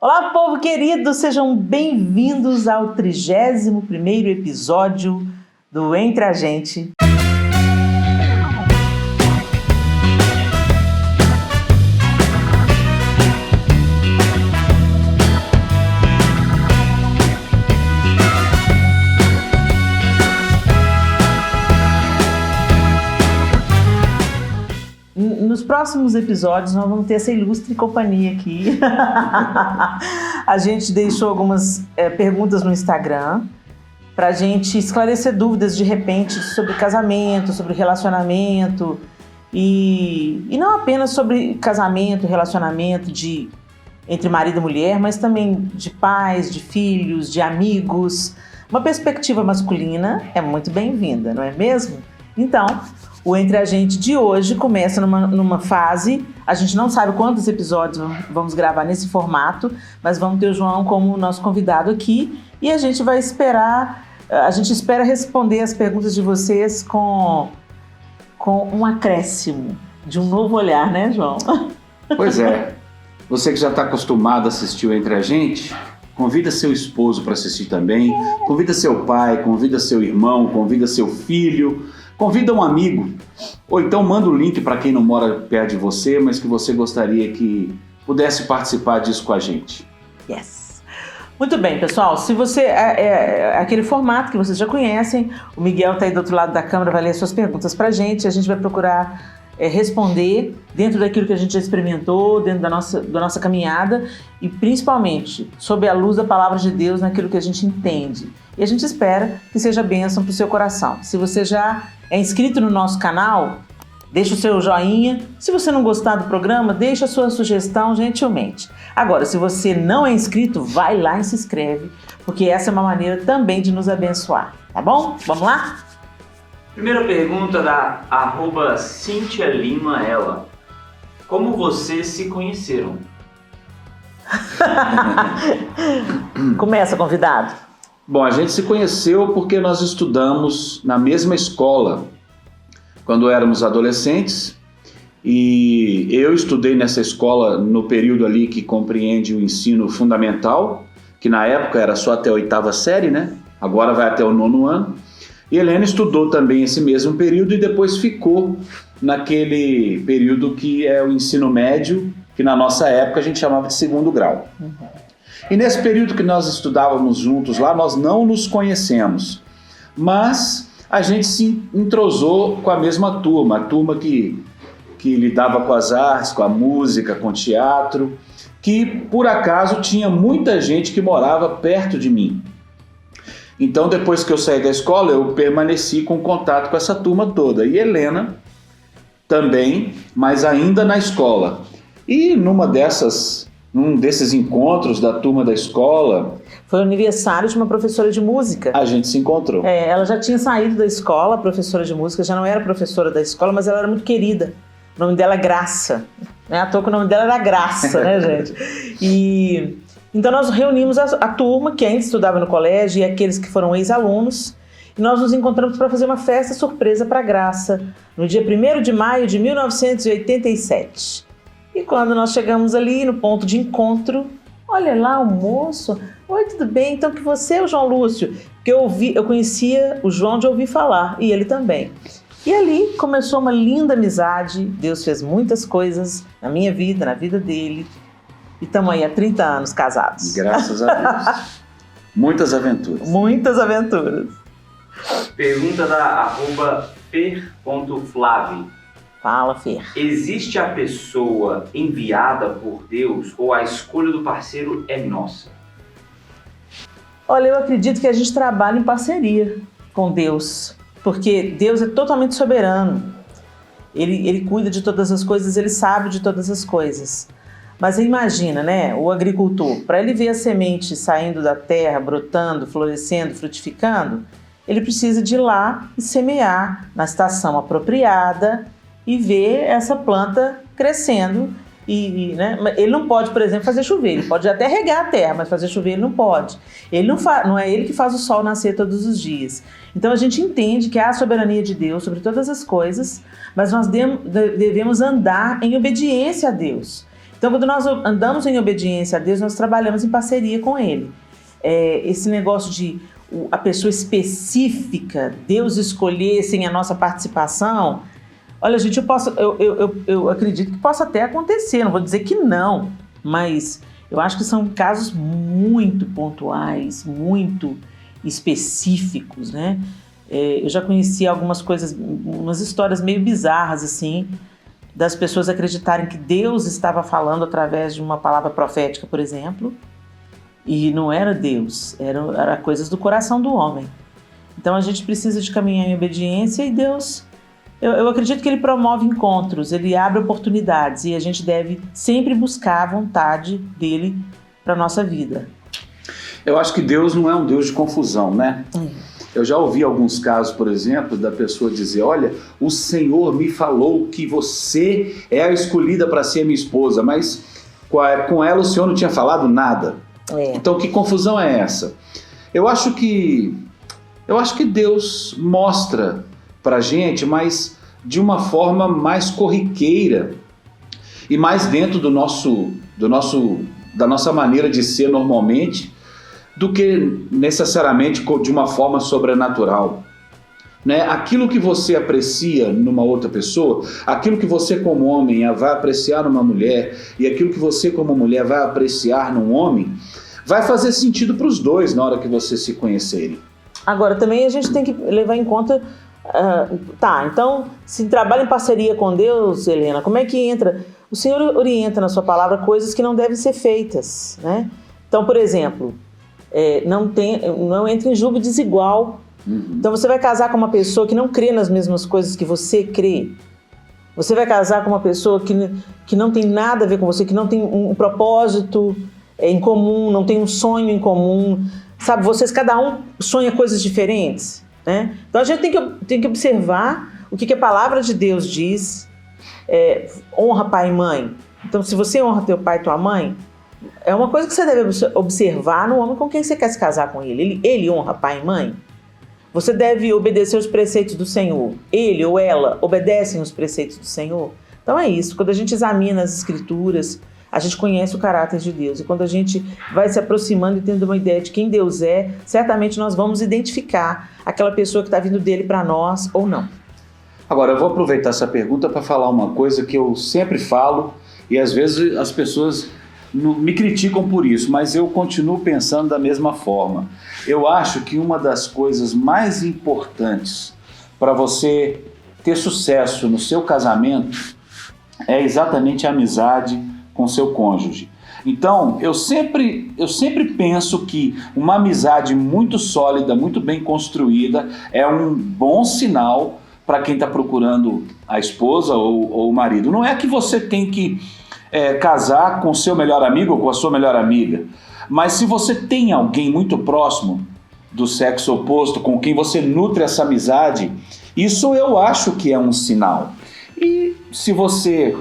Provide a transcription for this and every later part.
Olá, povo querido, sejam bem-vindos ao 31º episódio do Entre a Gente. Nos próximos episódios nós vamos ter essa ilustre companhia aqui. A gente deixou algumas perguntas no Instagram para a gente esclarecer dúvidas de repente sobre casamento, sobre relacionamento e não apenas sobre casamento, relacionamento entre marido e mulher, mas também de pais, de filhos, de amigos. Uma perspectiva masculina é muito bem-vinda, não é mesmo? Então, o Entre a Gente de hoje começa numa fase, a gente não sabe quantos episódios vamos gravar nesse formato, mas vamos ter o João como nosso convidado aqui e a gente espera responder as perguntas de vocês com um acréscimo, de um novo olhar, né, João? Pois é, você que já está acostumado a assistir o Entre a Gente, convida seu esposo para assistir também, convida seu pai, convida seu irmão, convida seu filho, convida um amigo, ou então manda o link para quem não mora perto de você, mas que você gostaria que pudesse participar disso com a gente. Yes! Muito bem, pessoal, se você aquele formato que vocês já conhecem, o Miguel está aí do outro lado da câmera, vai ler suas perguntas para a gente vai procurar responder dentro daquilo que a gente já experimentou, dentro da nossa caminhada e principalmente sob a luz da palavra de Deus naquilo que a gente entende. E a gente espera que seja bênção para o seu coração. Se você já é inscrito no nosso canal, deixa o seu joinha. Se você não gostar do programa, deixa a sua sugestão gentilmente. Agora, se você não é inscrito, vai lá e se inscreve, porque essa é uma maneira também de nos abençoar, tá bom? Vamos lá? Primeira pergunta da @Cíntia Lima, ela. Como vocês se conheceram? Começa, convidado. Bom, a gente se conheceu porque nós estudamos na mesma escola quando éramos adolescentes e eu estudei nessa escola no período ali que compreende o ensino fundamental, que na época era só até a 8ª série, né? Agora vai até o 9º ano. E Helena estudou também esse mesmo período e depois ficou naquele período que é o ensino médio, que na nossa época a gente chamava de 2º grau. Uhum. E nesse período que nós estudávamos juntos lá, nós não nos conhecemos, mas a gente se entrosou com a mesma turma, a turma que lidava com as artes, com a música, com o teatro, que por acaso tinha muita gente que morava perto de mim. Então, depois que eu saí da escola, eu permaneci com contato com essa turma toda. E Helena também, mas ainda na escola. E num desses encontros da turma da escola... Foi o aniversário de uma professora de música. A gente se encontrou. Ela já tinha saído da escola, professora de música, já não era professora da escola, mas ela era muito querida. O nome dela é Graça. À toa que o nome dela era Graça, né, gente? Então nós reunimos a turma que ainda estudava no colégio e aqueles que foram ex-alunos e nós nos encontramos para fazer uma festa surpresa para Graça no dia 1º de maio de 1987. E quando nós chegamos ali no ponto de encontro, olha lá o moço, oi, tudo bem? Então que você é o João Lúcio? Porque eu conhecia o João de ouvir falar e ele também. E ali começou uma linda amizade, Deus fez muitas coisas na minha vida, na vida dele. E estamos aí há 30 anos casados. Graças a Deus. Muitas aventuras. Muitas aventuras. Pergunta da @fer.flavi. Fala, Fer. Existe a pessoa enviada por Deus ou a escolha do parceiro é nossa? Olha, eu acredito que a gente trabalha em parceria com Deus. Porque Deus é totalmente soberano. Ele cuida de todas as coisas, ele sabe de todas as coisas. Mas imagina, né, o agricultor, para ele ver a semente saindo da terra, brotando, florescendo, frutificando, ele precisa de ir lá e semear na estação apropriada e ver essa planta crescendo. Né, ele não pode, por exemplo, fazer chover, ele pode até regar a terra, mas fazer chover ele não pode. Não é ele que faz o sol nascer todos os dias. Então a gente entende que há a soberania de Deus sobre todas as coisas, mas nós devemos andar em obediência a Deus. Então, quando nós andamos em obediência a Deus, nós trabalhamos em parceria com Ele. Esse negócio de a pessoa específica, Deus escolher sem a nossa participação, olha, gente, eu acredito que possa até acontecer, não vou dizer que não, mas eu acho que são casos muito pontuais, muito específicos, né? Eu já conheci algumas coisas, umas histórias meio bizarras, assim, das pessoas acreditarem que Deus estava falando através de uma palavra profética, por exemplo, e não era Deus, era coisas do coração do homem. Então a gente precisa de caminhar em obediência e Deus, eu acredito que Ele promove encontros, Ele abre oportunidades e a gente deve sempre buscar a vontade dEle para a nossa vida. Eu acho que Deus não é um Deus de confusão, né? Eu já ouvi alguns casos, por exemplo, da pessoa dizer, olha, o Senhor me falou que você é a escolhida para ser minha esposa, mas com ela o Senhor não tinha falado nada. Então, que confusão é essa? Eu acho que Deus mostra pra gente, mas de uma forma mais corriqueira e mais dentro da nossa maneira de ser normalmente, do que necessariamente de uma forma sobrenatural. Né? Aquilo que você aprecia numa outra pessoa, aquilo que você como homem vai apreciar numa mulher e aquilo que você como mulher vai apreciar num homem, vai fazer sentido para os dois na hora que vocês se conhecerem. Agora, também a gente tem que levar em conta... então, se trabalha em parceria com Deus, Helena, como é que entra? O Senhor orienta na sua palavra coisas que não devem ser feitas, né? Então, por exemplo... não entre em julgo desigual. Então você vai casar com uma pessoa que não crê nas mesmas coisas que você crê. Você vai casar com uma pessoa que não tem nada a ver com você, que não tem um propósito em comum, não tem um sonho em comum. Sabe, vocês, cada um sonha coisas diferentes, né? Então a gente tem que observar o que a palavra de Deus diz. Honra pai e mãe. Então se você honra teu pai e tua mãe, é uma coisa que você deve observar no homem com quem você quer se casar com ele. Ele honra pai e mãe? Você deve obedecer os preceitos do Senhor. Ele ou ela obedecem os preceitos do Senhor? Então é isso. Quando a gente examina as Escrituras, a gente conhece o caráter de Deus. E quando a gente vai se aproximando e tendo uma ideia de quem Deus é, certamente nós vamos identificar aquela pessoa que está vindo dele para nós ou não. Agora, eu vou aproveitar essa pergunta para falar uma coisa que eu sempre falo e às vezes as pessoas... me criticam por isso, mas eu continuo pensando da mesma forma. Eu acho que uma das coisas mais importantes para você ter sucesso no seu casamento é exatamente a amizade com seu cônjuge. Então, eu sempre penso que uma amizade muito sólida, muito bem construída, é um bom sinal para quem está procurando a esposa ou o marido. Não é que você tem que casar com o seu melhor amigo ou com a sua melhor amiga. Mas se você tem alguém muito próximo do sexo oposto, com quem você nutre essa amizade, isso eu acho que é um sinal. E se você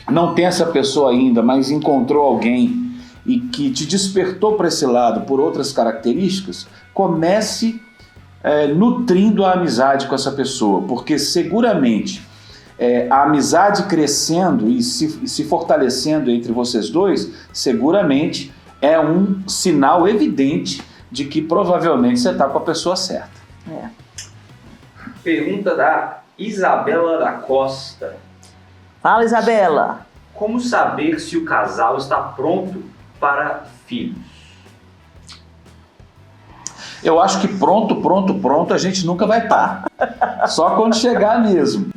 não tem essa pessoa ainda, mas encontrou alguém e que te despertou para esse lado por outras características, comece nutrindo a amizade com essa pessoa, porque seguramente a amizade crescendo e se fortalecendo entre vocês dois, seguramente é um sinal evidente de que provavelmente você está com a pessoa certa. Pergunta da Isabela da Costa. Fala, Isabela. Como saber se o casal está pronto para filhos? Eu acho que pronto a gente nunca vai estar. Só quando chegar mesmo.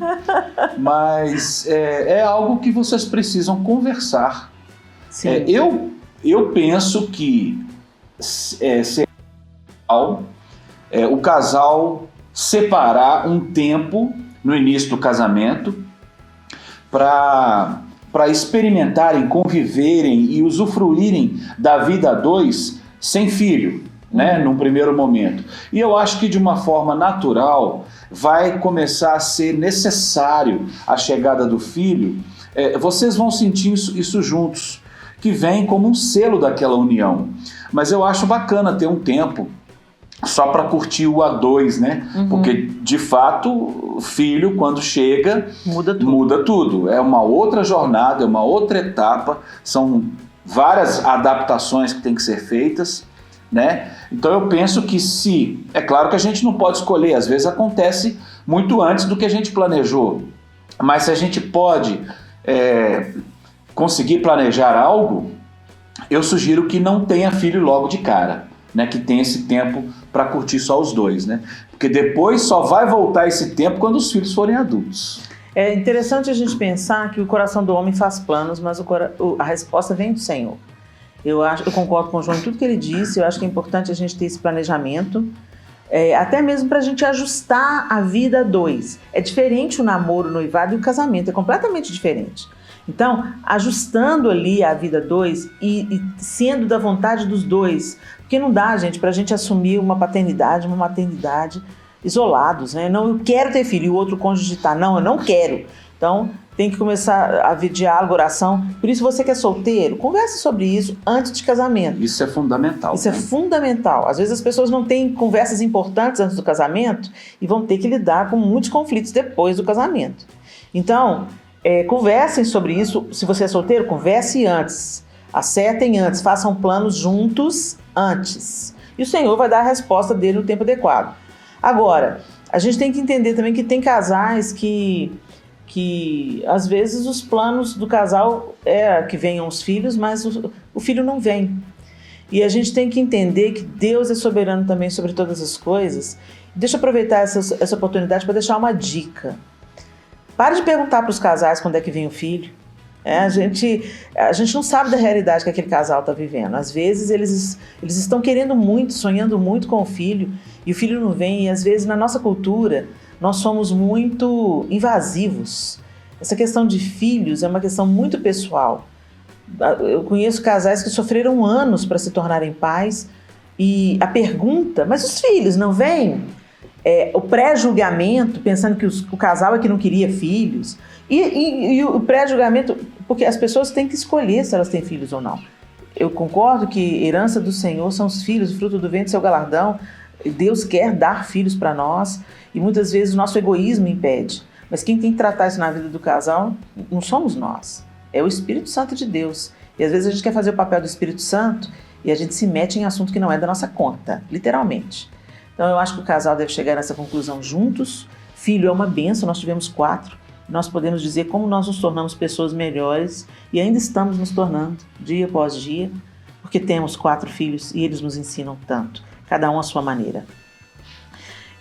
Mas é algo que vocês precisam conversar. Sim. Eu penso que o casal separar um tempo no início do casamento para experimentarem, conviverem e usufruírem da vida a dois sem filho. Né, num primeiro momento. E eu acho que de uma forma natural vai começar a ser necessário a chegada do filho. Vocês vão sentir isso juntos, que vem como um selo daquela união. Mas eu acho bacana ter um tempo só para curtir o A2, né? Porque, de fato, o filho, quando chega, muda tudo. É uma outra jornada, é uma outra etapa, são várias adaptações que têm que ser feitas, né? Então eu penso que é claro que a gente não pode escolher, às vezes acontece muito antes do que a gente planejou, mas se a gente pode conseguir planejar algo, eu sugiro que não tenha filho logo de cara, né? Que tenha esse tempo para curtir só os dois, né? Porque depois só vai voltar esse tempo quando os filhos forem adultos. É interessante a gente pensar que o coração do homem faz planos, mas a resposta vem do Senhor. Eu concordo com o João em tudo que ele disse, eu acho que é importante a gente ter esse planejamento, até mesmo para a gente ajustar a vida a dois. É diferente o namoro, o noivado e o casamento, é completamente diferente. Então, ajustando ali a vida a dois e sendo da vontade dos dois, porque não dá, gente, para a gente assumir uma paternidade, uma maternidade isolados, né? Não, eu quero ter filho, e o outro cônjuge tá, não, eu não quero. Então, tem que começar a haver diálogo, oração. Por isso, você que é solteiro, converse sobre isso antes de casamento. Isso é fundamental. Isso, né? É fundamental. Às vezes as pessoas não têm conversas importantes antes do casamento e vão ter que lidar com muitos conflitos depois do casamento. Então, conversem sobre isso. Se você é solteiro, converse antes. Acertem antes, façam planos juntos antes. E o Senhor vai dar a resposta dele no tempo adequado. Agora, a gente tem que entender também que tem casais que às vezes os planos do casal é que venham os filhos, mas o filho não vem. E a gente tem que entender que Deus é soberano também sobre todas as coisas. Deixa eu aproveitar essa oportunidade para deixar uma dica. Pare de perguntar para os casais quando é que vem o filho. A gente não sabe da realidade que aquele casal está vivendo. Às vezes eles estão querendo muito, sonhando muito com o filho, e o filho não vem. E às vezes na nossa cultura nós somos muito invasivos. Essa questão de filhos é uma questão muito pessoal. Eu conheço casais que sofreram anos para se tornarem pais, e a pergunta, mas os filhos não vêm? O pré-julgamento, pensando que o casal é que não queria filhos, e o pré-julgamento, porque as pessoas têm que escolher se elas têm filhos ou não. Eu concordo que herança do Senhor são os filhos, o fruto do ventre, seu galardão. Deus quer dar filhos para nós, e muitas vezes o nosso egoísmo impede. Mas quem tem que tratar isso na vida do casal não somos nós, é o Espírito Santo de Deus. E às vezes a gente quer fazer o papel do Espírito Santo e a gente se mete em assunto que não é da nossa conta, literalmente. Então eu acho que o casal deve chegar nessa conclusão juntos. Filho é uma bênção, nós tivemos 4. Nós podemos dizer como nós nos tornamos pessoas melhores, e ainda estamos nos tornando, dia após dia, porque temos 4 filhos e eles nos ensinam tanto, cada um à sua maneira.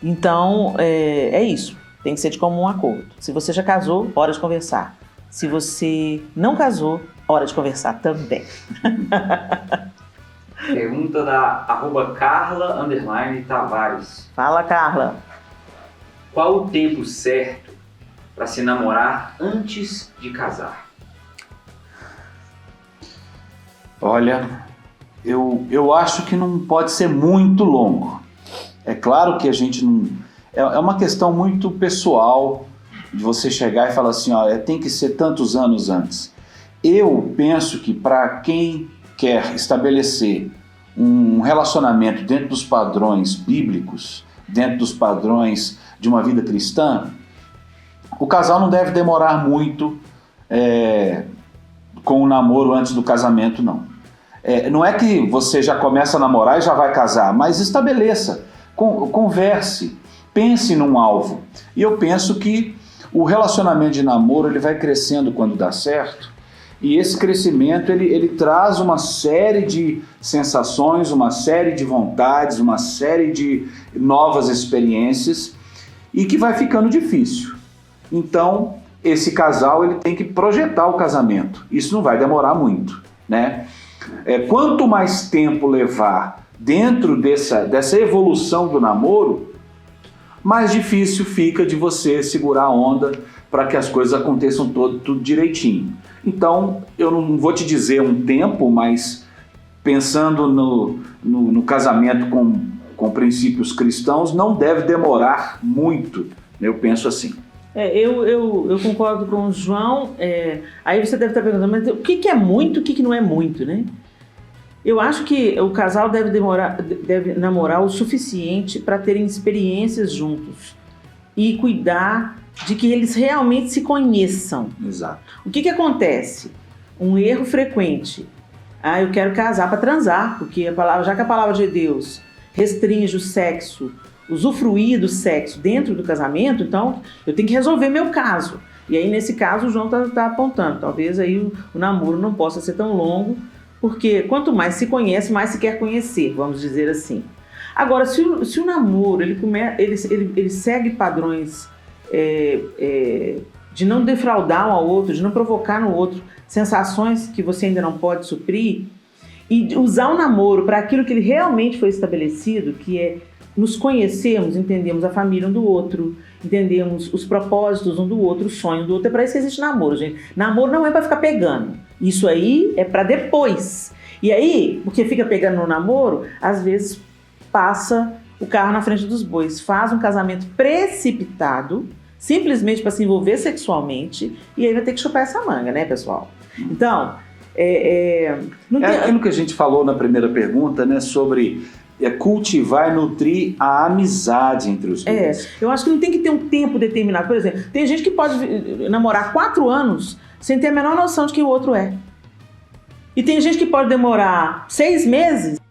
Então, é isso. Tem que ser de comum acordo. Se você já casou, hora de conversar. Se você não casou, hora de conversar também. Pergunta da @Carla_Tavares. Fala, Carla. Qual o tempo certo para se namorar antes de casar? Olha, eu acho que não pode ser muito longo. É claro que a gente não... É uma questão muito pessoal de você chegar e falar assim, ó, tem que ser tantos anos antes. Eu penso que para quem quer estabelecer um relacionamento dentro dos padrões bíblicos, dentro dos padrões de uma vida cristã, o casal não deve demorar muito com o namoro antes do casamento, não. Não é que você já começa a namorar e já vai casar, mas estabeleça, converse, pense num alvo. E eu penso que o relacionamento de namoro ele vai crescendo quando dá certo, e esse crescimento ele traz uma série de sensações, uma série de vontades, uma série de novas experiências, e que vai ficando difícil. Então, esse casal ele tem que projetar o casamento. Isso não vai demorar muito, né? Quanto mais tempo levar dentro dessa evolução do namoro, mais difícil fica de você segurar a onda para que as coisas aconteçam tudo direitinho. Então, eu não vou te dizer um tempo, mas pensando no casamento com princípios cristãos, não deve demorar muito, eu penso assim. Eu concordo com o João. Aí você deve estar perguntando, mas o que é muito, o que não é muito, né? Eu acho que o casal deve namorar o suficiente para terem experiências juntos e cuidar de que eles realmente se conheçam. Exato. O que acontece? Um erro frequente. Eu quero casar para transar, porque já que a palavra de Deus restringe o sexo, usufruir do sexo dentro do casamento, então eu tenho que resolver meu caso. E aí, nesse caso, o João tá apontando. Talvez aí o namoro não possa ser tão longo, porque quanto mais se conhece, mais se quer conhecer, vamos dizer assim. Agora, se o namoro ele segue padrões de não defraudar um ao outro, de não provocar no outro sensações que você ainda não pode suprir, e usar o namoro para aquilo que ele realmente foi estabelecido, que é nos conhecermos, entendemos a família um do outro, entendemos os propósitos um do outro, o sonho do outro. É para isso que existe namoro, gente. Namoro não é para ficar pegando. Isso aí é para depois. E aí, porque fica pegando no namoro, às vezes passa o carro na frente dos bois, faz um casamento precipitado, simplesmente para se envolver sexualmente, e aí vai ter que chupar essa manga, né, pessoal? Então, aquilo que a gente falou na primeira pergunta, né, sobre cultivar e nutrir a amizade entre os dois. Eu acho que não tem que ter um tempo determinado. Por exemplo, tem gente que pode namorar 4 anos sem ter a menor noção de quem o outro é. E tem gente que pode demorar 6 meses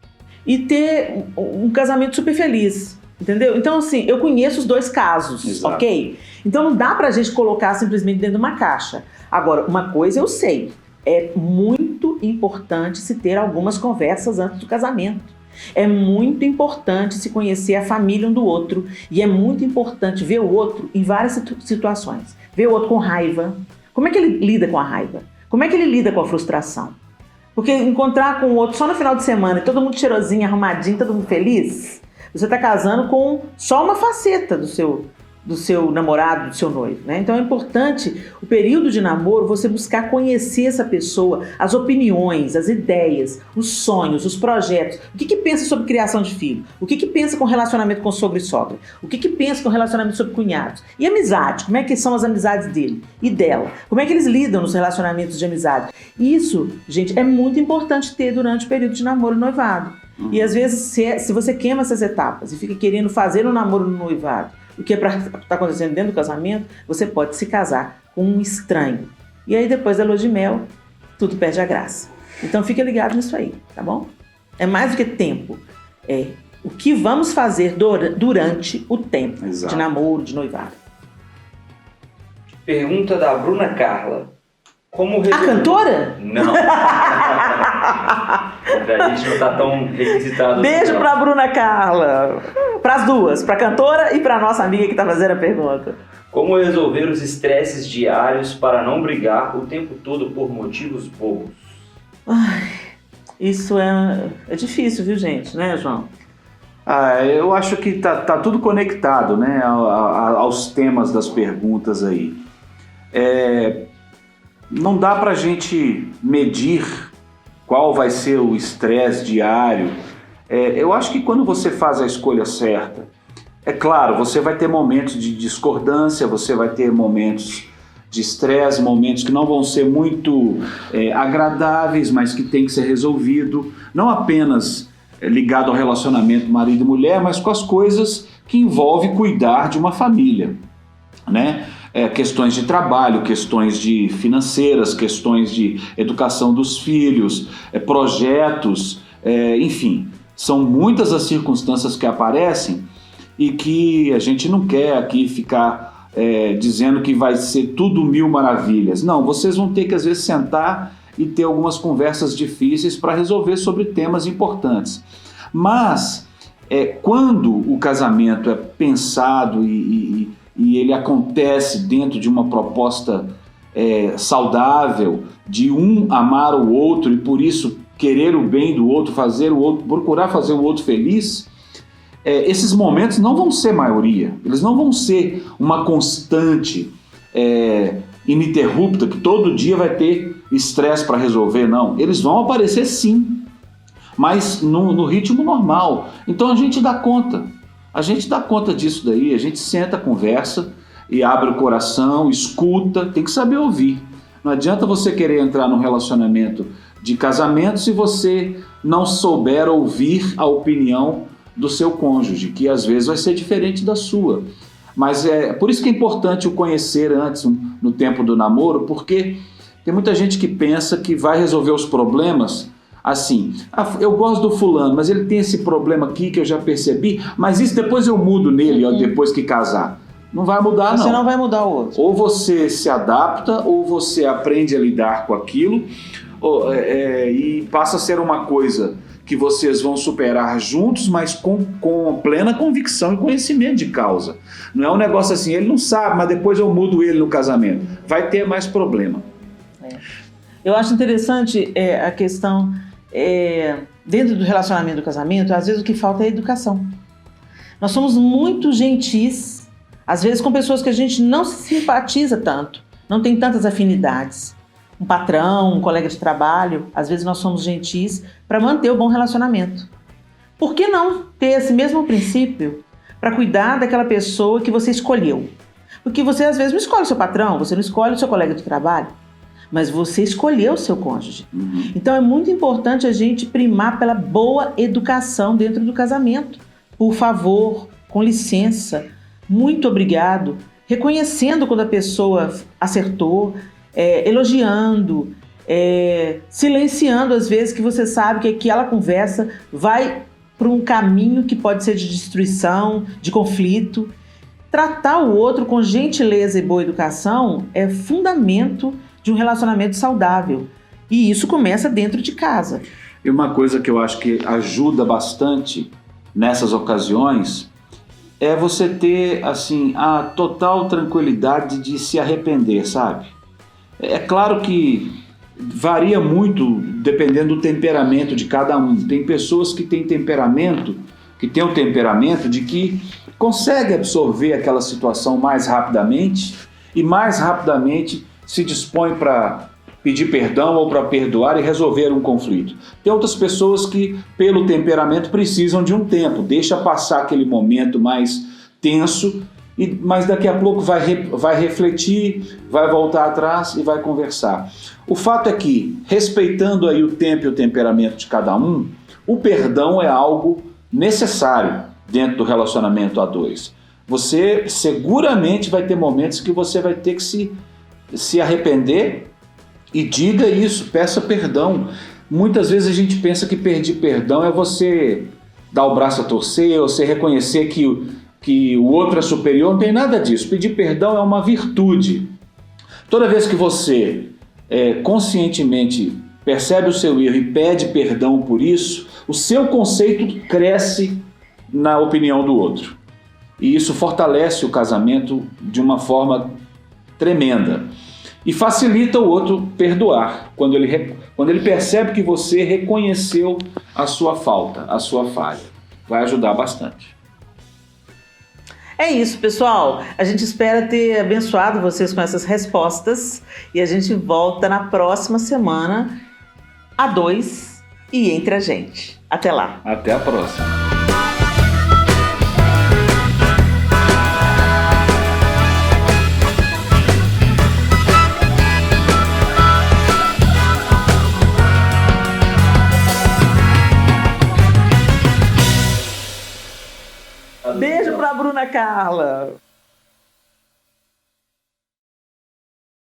e ter um casamento super feliz. Entendeu? Então, assim, eu conheço os 2 casos, Exato. Ok? Então não dá pra gente colocar simplesmente dentro de uma caixa. Agora, uma coisa eu sei, é muito importante se ter algumas conversas antes do casamento. É muito importante se conhecer a família um do outro, e é muito importante ver o outro em várias situações. Ver o outro com raiva. Como é que ele lida com a raiva? Como é que ele lida com a frustração? Porque encontrar com o outro só no final de semana e todo mundo cheirosinho, arrumadinho, todo mundo feliz, você está casando com só uma faceta do seu namorado, do seu noivo, né? Então é importante, o período de namoro, você buscar conhecer essa pessoa, as opiniões, as ideias, os sonhos, os projetos. O que pensa sobre criação de filho? O que pensa com relacionamento com sogro e sogra? O que pensa com relacionamento sobre cunhados? E amizade? Como é que são as amizades dele e dela? Como é que eles lidam nos relacionamentos de amizade? Isso, gente, é muito importante ter durante o período de namoro e noivado. E às vezes, se você queima essas etapas e fica querendo fazer um namoro no noivado, o que está acontecendo dentro do casamento, você pode se casar com um estranho. E aí depois da lua de mel, tudo perde a graça. Então fica ligado nisso aí, tá bom? É mais do que tempo. É o que vamos fazer durante o tempo. Exato. De namoro, de noivado. Pergunta da Bruna Carla. Como resolver... A cantora? Não. A gente não tá tão requisitado. Beijo assim, pra Bruna Carla. Pras duas, pra cantora e pra nossa amiga que tá fazendo a pergunta. Como resolver os estresses diários para não brigar o tempo todo por motivos bobos? Ai, isso é difícil, viu, gente? Né, João? Eu acho que tá tudo conectado, né, aos temas das perguntas aí. Não dá pra gente medir qual vai ser o estresse diário. Eu acho que quando você faz a escolha certa, é claro, você vai ter momentos de discordância, você vai ter momentos de estresse, momentos que não vão ser muito agradáveis, mas que tem que ser resolvido, não apenas ligado ao relacionamento marido e mulher, mas com as coisas que envolvem cuidar de uma família, né? Questões de trabalho, questões de financeiras, questões de educação dos filhos, projetos, enfim, são muitas as circunstâncias que aparecem e que a gente não quer aqui ficar dizendo que vai ser tudo mil maravilhas. Não, vocês vão ter que às vezes sentar e ter algumas conversas difíceis para resolver sobre temas importantes. Mas quando o casamento é pensado e ele acontece dentro de uma proposta saudável, de um amar o outro e por isso querer o bem do outro, fazer o outro, procurar fazer o outro feliz, esses momentos não vão ser maioria, eles não vão ser uma constante ininterrupta, que todo dia vai ter estresse para resolver, não. Eles vão aparecer sim, mas no ritmo normal. Então a gente dá conta. A gente dá conta disso daí, a gente senta, conversa e abre o coração, escuta, tem que saber ouvir. Não adianta você querer entrar num relacionamento de casamento se você não souber ouvir a opinião do seu cônjuge, que às vezes vai ser diferente da sua. Mas é por isso que é importante o conhecer antes, no tempo do namoro, porque tem muita gente que pensa que vai resolver os problemas assim. Eu gosto do fulano, mas ele tem esse problema aqui que eu já percebi, mas isso depois eu mudo nele, depois que casar. Não vai mudar, não. Você não vai mudar o outro. Ou você se adapta, ou você aprende a lidar com aquilo, e passa a ser uma coisa que vocês vão superar juntos, mas com plena convicção e conhecimento de causa. Não é um negócio assim, ele não sabe, mas depois eu mudo ele no casamento. Vai ter mais problema. Eu acho interessante a questão, dentro do relacionamento do casamento, às vezes o que falta é educação. Nós somos muito gentis, às vezes com pessoas que a gente não se simpatiza tanto, não tem tantas afinidades. Um patrão, um colega de trabalho, às vezes nós somos gentis para manter o bom relacionamento. Por que não ter esse mesmo princípio para cuidar daquela pessoa que você escolheu? Porque você às vezes não escolhe o seu patrão, você não escolhe o seu colega de trabalho, mas você escolheu o seu cônjuge. Então é muito importante a gente primar pela boa educação dentro do casamento. Por favor, com licença, muito obrigado, reconhecendo quando a pessoa acertou, elogiando, silenciando às vezes que você sabe que aquela conversa vai para um caminho que pode ser de destruição, de conflito. Tratar o outro com gentileza e boa educação é fundamento de um relacionamento saudável. E isso começa dentro de casa. E uma coisa que eu acho que ajuda bastante nessas ocasiões é você ter assim a total tranquilidade de se arrepender, sabe? É claro que varia muito dependendo do temperamento de cada um. Tem pessoas que têm temperamento, que têm o temperamento de que consegue absorver aquela situação mais rapidamente e mais rapidamente se dispõe para pedir perdão ou para perdoar e resolver um conflito. Tem outras pessoas que, pelo temperamento, precisam de um tempo, deixa passar aquele momento mais tenso, mas daqui a pouco vai refletir, vai voltar atrás e vai conversar. O fato é que, respeitando aí o tempo e o temperamento de cada um, o perdão é algo necessário dentro do relacionamento a dois. Você seguramente vai ter momentos que você vai ter que se arrepender e diga isso, peça perdão. Muitas vezes a gente pensa que pedir perdão é você dar o braço a torcer, ou você reconhecer que o outro é superior. Não tem nada disso. Pedir perdão é uma virtude. Toda vez que você conscientemente percebe o seu erro e pede perdão por isso, o seu conceito cresce na opinião do outro. E isso fortalece o casamento de uma forma tremenda. E facilita o outro perdoar, quando ele percebe que você reconheceu a sua falta, a sua falha. Vai ajudar bastante. É isso, pessoal. A gente espera ter abençoado vocês com essas respostas e a gente volta na próxima semana a dois e entre a gente. Até lá. Até a próxima. Beijo pra Bruna Carla.